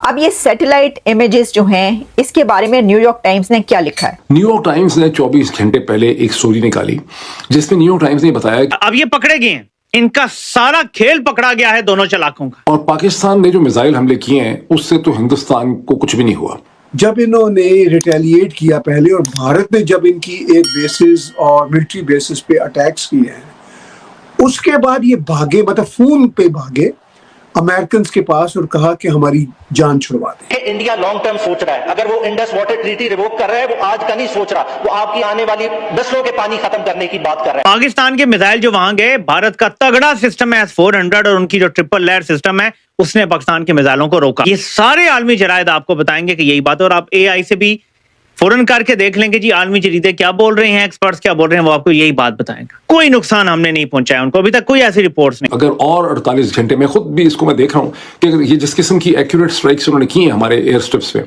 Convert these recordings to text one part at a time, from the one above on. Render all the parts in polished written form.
अब ये satellite images जो हैं, इसके बारे में न्यूयॉर्क टाइम्स ने क्या लिखा है? न्यूयॉर्क टाइम्स ने 24 घंटे पहले एक स्टोरी निकाली जिसमें न्यूयॉर्क टाइम्स ने बताया कि अब ये पकड़े गए हैं, इनका सारा खेल पकड़ा गया है दोनों चालाकों का। और पाकिस्तान ने जो मिसाइल हमले किए हैं उससे तो हिंदुस्तान को कुछ भी नहीं हुआ। जब इन्होंने रिटेलिएट किया पहले और भारत ने जब इनकी एयर बेसिस और मिलिट्री बेसिस पे अटैक्स किए हैं, उसके बाद ये भागे, मतलब फोन पे भागे अमेरिकन के पास और कहा कि हमारी जान छुड़वा दें। इंडिया लॉन्ग टर्म सोच रहा है। अगर वो इंडस वाटर ट्रीटी रिवोक कर रहा है, वो आज का नहीं सोच रहा, वो आपकी आने वाली नस्लों के पानी खत्म करने की बात कर रहा है। पाकिस्तान के मिसाइल जो वहां गए, भारत का तगड़ा सिस्टम है S-400 और उनकी जो ट्रिपल लेयर सिस्टम है, उसने पाकिस्तान के मिसाइलों को रोका। ये सारे आलमी जरायद आपको बताएंगे कि यही बात है। और आप AI से भी फौरन करके देख लेंगे जी आलमी जरीदे क्या बोल रहे हैं, एक्सपर्ट्स क्या बोल रहे हैं, वो आपको यही बात बताएंगे। कोई नुकसान हमने नहीं पहुंचाया उनको, अभी तक कोई ऐसी रिपोर्ट्स नहीं। अगर और 48 घंटे में खुद भी इसको मैं देख रहा हूं कि अगर ये जिस किस्म की एक्यूरेट स्ट्राइक्स उन्होंने की हैं हमारे एयर स्ट्रिप्स पे,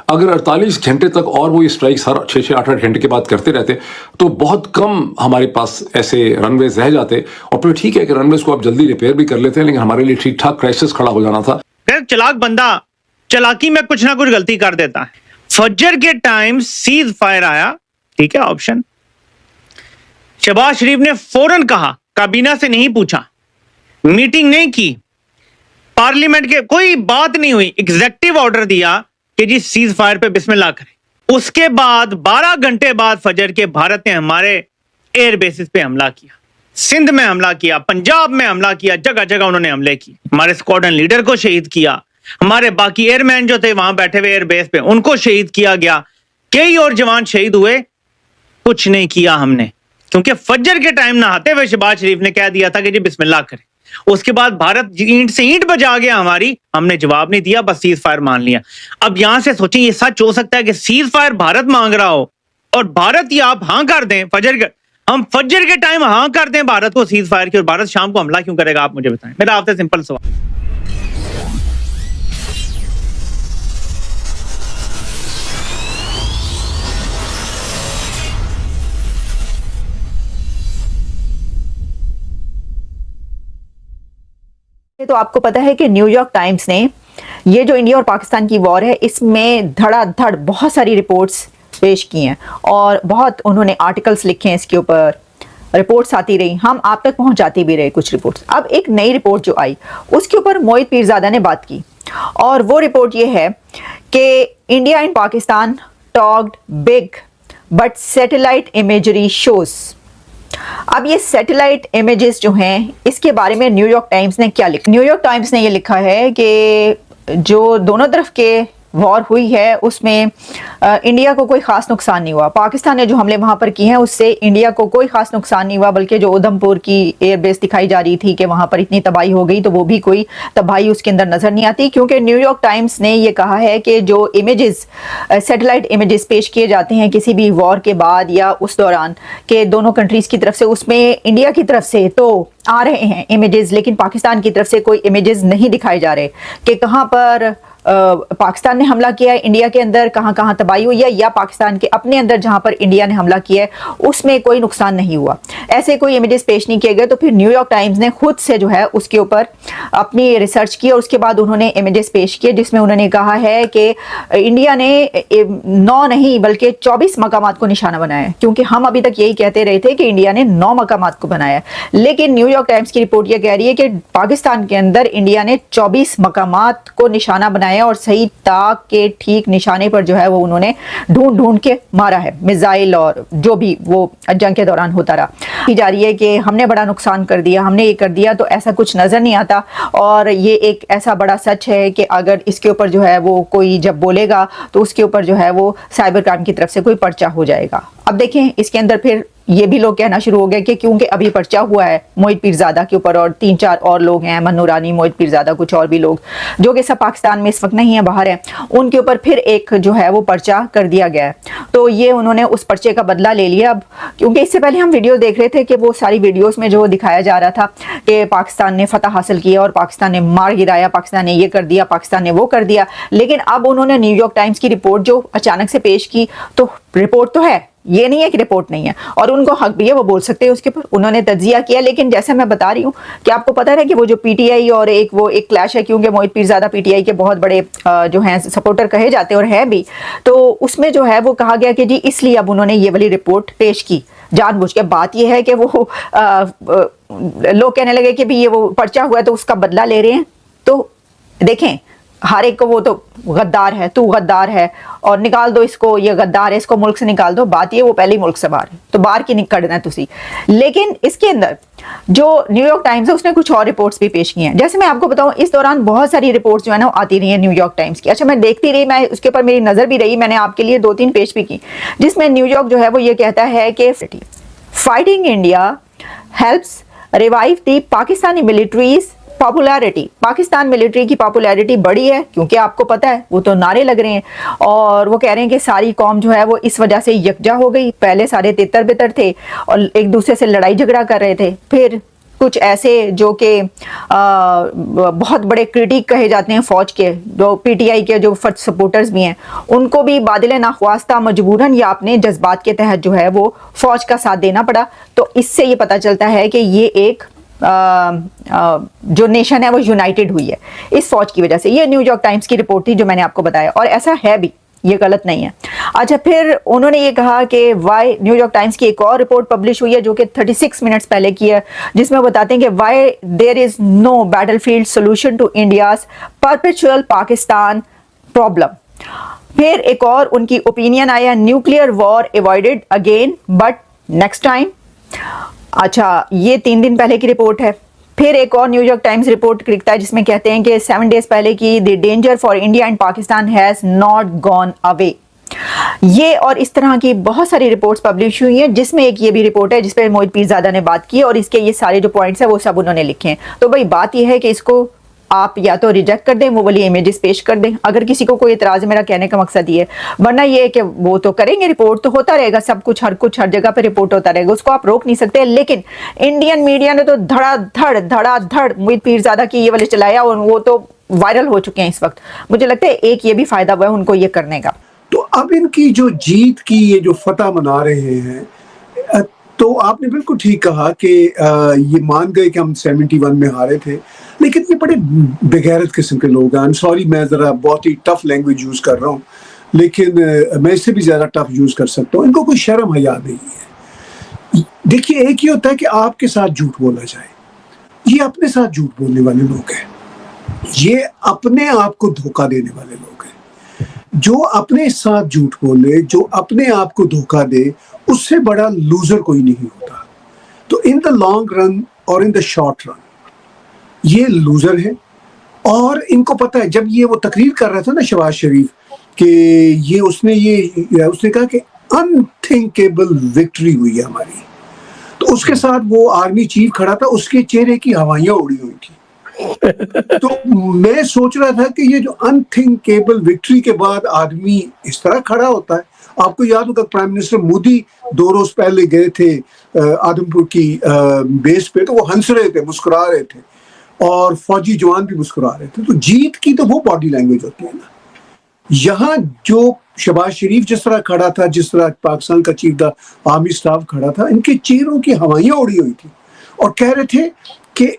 अगर 48 घंटे तक और वो ये स्ट्राइक्स हर 6-6 8-8 घंटे के बाद करते रहते तो बहुत कम हमारे पास ऐसे रनवेज रह जाते। और फिर ठीक है कि रनवेज को आप जल्दी रिपेयर भी कर लेते हैं, लेकिन हमारे लिए ठीक ठाक क्राइसिस खड़ा हो जाना था। फिर चलाक बंदा चालाकी में कुछ ना कुछ गलती कर देता है। फजर के टाइम सीज फायर आया, ठीक है, ऑप्शन। शहबाज शरीफ ने फौरन कहा, काबीना से नहीं पूछा, मीटिंग नहीं की, पार्लियामेंट के कोई बात नहीं हुई, एग्जेक्टिव ऑर्डर दिया कि जी सीज फायर पे बिस्मिल्लाह करें। उसके बाद 12 घंटे बाद फजर के भारत ने हमारे एयर बेसिस पे हमला किया, सिंध में हमला किया, पंजाब में हमला किया, जगह जगह उन्होंने हमले किए। हमारे स्क्वाड्रन लीडर को शहीद किया, हमारे बाकी एयरमैन जो थे वहां बैठे हुए एयरबेस पे उनको शहीद किया गया, कई और जवान शहीद हुए। कुछ नहीं किया हमने, क्योंकि फजर के टाइम नहाते हुए शहबाज शरीफ ने कह दिया था कि जी बिस्मिल्लाह करें। उसके बाद भारत ईंट से ईंट बजा गया हमारी, हमने जवाब नहीं दिया, बस सीज फायर मान लिया। अब यहां से सोचें, ये सच हो सकता है कि सीज फायर भारत मांग रहा हो और भारत ही आप हां कर दें, हम फजर के टाइम हां कर दें भारत को सीज फायर की, और भारत शाम को हमला क्यों करेगा? आप मुझे बताएं। मेरा आपसे सिंपल सवाल। तो आपको पता है कि न्यूयॉर्क टाइम्स ने ये जो इंडिया और पाकिस्तान की वॉर है, इसमें धड़ाधड़ बहुत सारी रिपोर्ट्स पेश की हैं और बहुत उन्होंने आर्टिकल्स लिखे हैं, इसके ऊपर रिपोर्ट्स आती रही, हम आप तक पहुंचाती भी रहे कुछ रिपोर्ट्स। अब एक नई रिपोर्ट जो आई उसके ऊपर मोहित पीरजादा ने बात की और वो रिपोर्ट ये है कि India and Pakistan talked big but satellite imagery shows. अब ये सैटेलाइट इमेजेस जो हैं, इसके बारे में न्यूयॉर्क टाइम्स ने क्या लिखा? न्यूयॉर्क टाइम्स ने ये लिखा है कि जो दोनों तरफ के वॉर हुई है उसमें इंडिया को कोई खास नुकसान नहीं हुआ। पाकिस्तान ने जो हमले वहां पर किए हैं उससे इंडिया को कोई खास नुकसान नहीं हुआ, बल्कि जो उधमपुर की एयरबेस दिखाई जा रही थी कि वहां पर इतनी तबाही हो गई, तो वो भी कोई तबाही उसके अंदर नजर नहीं आती। क्योंकि न्यूयॉर्क टाइम्स ने ये कहा है कि जो इमेजेस, सैटेलाइट इमेजेस पेश किए जाते हैं किसी भी वॉर के बाद या उस दौरान के दोनों कंट्रीज की तरफ से, उसमें इंडिया की तरफ से तो आ रहे हैं इमेजेस, लेकिन पाकिस्तान की तरफ से कोई इमेजेस नहीं दिखाए जा रहे कि कहां पर पाकिस्तान ने हमला किया है, इंडिया के अंदर कहां कहां तबाही हुई है, या पाकिस्तान के अपने अंदर जहां पर इंडिया ने हमला किया है उसमें कोई नुकसान नहीं हुआ। ऐसे कोई इमेजेस पेश नहीं किए गए। तो फिर न्यूयॉर्क टाइम्स ने खुद से जो है उसके ऊपर अपनी रिसर्च की और उसके बाद उन्होंने इमेजेस पेश किए, जिसमें उन्होंने कहा है कि इंडिया ने 9 नहीं बल्कि 24 मकामात को निशाना बनाया है। क्योंकि हम अभी तक यही कहते रहे थे कि इंडिया ने 9 मकामात को बनाया है, लेकिन न्यूयॉर्क टाइम्स की रिपोर्ट यह कह रही है कि पाकिस्तान के अंदर इंडिया ने 24 मकामात को निशाना बनाया और सही ताक के ठीक निशाने पर जो है वो उन्होंने ढूंढ ढूंढ के मारा है, मिसाइल और जो भी वो जंग के दौरान होता रहा। की जा रही है कि हमने बड़ा नुकसान कर दिया, हमने ये कर दिया, तो ऐसा कुछ नजर नहीं आता। और ये एक ऐसा बड़ा सच है कि अगर इसके ऊपर जो है वो कोई जब बोलेगा तो उसके ऊपर जो है वो साइबर क्राइम की तरफ से कोई पर्चा हो जाएगा। अब देखें इसके अंदर फिर ये भी लोग कहना शुरू हो गए कि क्योंकि अभी पर्चा हुआ है मोहित पीरजादा के ऊपर और 3-4 और लोग हैं, मन्नू रानी, मोहित पीरजादा, कुछ और भी लोग जो कि सब पाकिस्तान में इस वक्त नहीं है, बाहर है, उनके ऊपर फिर एक जो है वो पर्चा कर दिया गया है। तो ये उन्होंने उस पर्चे का बदला ले लिया। अब क्योंकि इससे पहले हम वीडियो देख रहे थे कि वो सारी वीडियोस में जो दिखाया जा रहा था कि पाकिस्तान ने फतह हासिल किया और पाकिस्तान ने मार गिराया, पाकिस्तान ने ये कर दिया, पाकिस्तान ने वो कर दिया। लेकिन अब उन्होंने न्यूयॉर्क टाइम्स की रिपोर्ट जो अचानक से पेश की, तो रिपोर्ट तो है ये नहीं है कि रिपोर्ट नहीं है, और उनको हक भी है, वो बोल सकते हैं उसके ऊपर, उन्होंने तज्जिया किया। लेकिन जैसे मैं बता रही हूँ कि आपको पता है कि वो जो पीटीआई और एक क्लैश है, क्योंकि मोहित पीरजादा पीटीआई के बहुत बड़े जो हैं सपोर्टर कहे जाते हैं और है भी, तो उसमें जो है वो कहा गया कि जी इसलिए अब उन्होंने ये वाली रिपोर्ट पेश की जानबूझ के। बात ये है कि वो लोग कहने लगे कि भी ये वो पर्चा हुआ है तो उसका बदला ले रहे हैं। तो देखें, हर एक को वो तो गद्दार है, तू गद्दार है और निकाल दो इसको, ये गद्दार है, इसको मुल्क से निकाल दो। बात ये वो पहले ही मुल्क से बाहर है, तो बाहर की निकलना है तुसी। लेकिन इसके अंदर जो न्यूयॉर्क टाइम्स है उसने कुछ और रिपोर्ट्स भी पेश की हैं। जैसे मैं आपको बताऊं, इस दौरान बहुत सारी रिपोर्ट्स जो है ना आती रही है न्यूयॉर्क टाइम्स की। अच्छा, मैं देखती रही, मैं उसके ऊपर मेरी नजर भी रही, मैंने आपके लिए 2-3 पेश भी की, जिसमें न्यूयॉर्क जो है वो ये कहता है कि fighting India helps revive the Pakistani militaries popularity. Pakistan military की पॉपुलैरिटी बढ़ी है, क्योंकि आपको पता है वो तो नारे लग रहे हैं, और वो कह रहे हैं कि सारी कौम जो है वो इस वजह से यकजा हो गई। पहले सारे तितर बितर थे और एक दूसरे से लड़ाई झगड़ा कर रहे थे, फिर कुछ ऐसे जो कि बहुत बड़े क्रिटिक कहे जाते हैं फौज के, जो पीटीआई के जो फर्स्ट सपोर्टर्स भी हैं, उनको भी बादल नाख्वास्ता मजबूरन या अपने जज्बात के तहत जो है वो फौज का साथ देना पड़ा। तो इससे ये पता चलता है कि ये एक जो नेशन है वो यूनाइटेड हुई है इस फौज की वजह से। ये न्यूयॉर्क टाइम्स की रिपोर्ट थी जो मैंने आपको बताया, और ऐसा है भी, ये गलत नहीं है। अच्छा, फिर उन्होंने ये कहा कि वाई, न्यूयॉर्क टाइम्स की एक और रिपोर्ट पब्लिश हुई है जो कि 36 मिनट्स पहले की है, जिसमें बताते हैं कि why there is no battlefield solution to India's perpetual Pakistan problem. फिर एक और उनकी ओपिनियन आया, nuclear war avoided again but next time. अच्छा, ये 3 दिन पहले की रिपोर्ट है। फिर एक और न्यूयॉर्क टाइम्स रिपोर्ट लिखता है जिसमें कहते हैं कि 7 डेज पहले की, the danger for India and Pakistan has not gone away. ये और इस तरह की बहुत सारी रिपोर्ट्स पब्लिश हुई हैं, जिसमें एक ये भी रिपोर्ट है जिसपे मोहित पीरजादा ने बात की, और इसके ये सारे जो पॉइंट्स हैं वो सब उन्होंने लिखे हैं। तो भाई बात ये है कि इसको आप या तो रिजेक्ट कर दें, वो वाली इमेजेस पेश कर दें, अगर किसी को कोई इतराज है। मेरा कहने का मकसद ये है, वरना ये है कि वो तो करेंगे, रिपोर्ट तो होता रहेगा, सब कुछ हर जगह पे रिपोर्ट होता रहेगा, उसको आप रोक नहीं सकते। लेकिन इंडियन मीडिया ने तो धड़ाधड़ मोहित पीरजादा की ये वाले चलाया, और वो तो वायरल हो चुके हैं इस वक्त। मुझे लगता है एक ये भी फायदा हुआ है उनको ये करने का। तो अब इनकी जो जीत की ये जो फतह मना रहे हैं, तो आपने बिल्कुल ठीक कहा कि ये मान गए कि हम 71 में हारे थे, लेकिन ये बड़े बेगैरत किस्म के लोग हैं। आई एम सॉरी, मैं ज़रा बहुत ही टफ लैंग्वेज यूज़ कर रहा हूँ, लेकिन मैं इससे भी ज़्यादा टफ यूज़ कर सकता हूँ। इनको कोई शर्म हया नहीं है। देखिए, एक ही होता है कि आपके साथ झूठ बोला जाए, ये अपने साथ झूठ बोलने वाले लोग हैं, ये अपने आप को धोखा देने वाले लोग हैं। जो अपने साथ झूठ बोले, जो अपने आप को धोखा दे, उससे बड़ा लूजर कोई नहीं होता। तो इन द लॉन्ग रन और इन द शॉर्ट रन ये लूजर है। और इनको पता है, जब ये वो तकरीर कर रहा था ना शहबाज शरीफ, कि ये उसने कहा कि अनथिंकेबल विक्ट्री हुई है हमारी, तो उसके साथ वो आर्मी चीफ खड़ा था, उसके चेहरे की हवाइयां उड़ी हुई थी। तो मैं सोच रहा था कि ये जो अनथिंकेबल विक्ट्री के बाद आदमी इस तरह खड़ा होता है। आपको याद होगा प्राइम मिनिस्टर मोदी 2 रोज पहले गए थे आदमपुर की बेस पे, तो वो हंस रहे थे, मुस्कुरा रहे थे, और फौजी जवान भी मुस्कुरा रहे थे। तो जीत की तो वो बॉडी लैंग्वेज होती है ना। यहाँ जो शहबाज शरीफ जिस तरह खड़ा था, जिस तरह पाकिस्तान का चीफ द आर्मी स्टाफ खड़ा था, इनके चेहरों की हवाइयां उड़ी हुई थी और कह रहे थे कि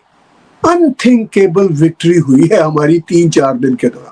अनथिंकेबल विक्ट्री हुई है हमारी 3-4 दिन के दौरान।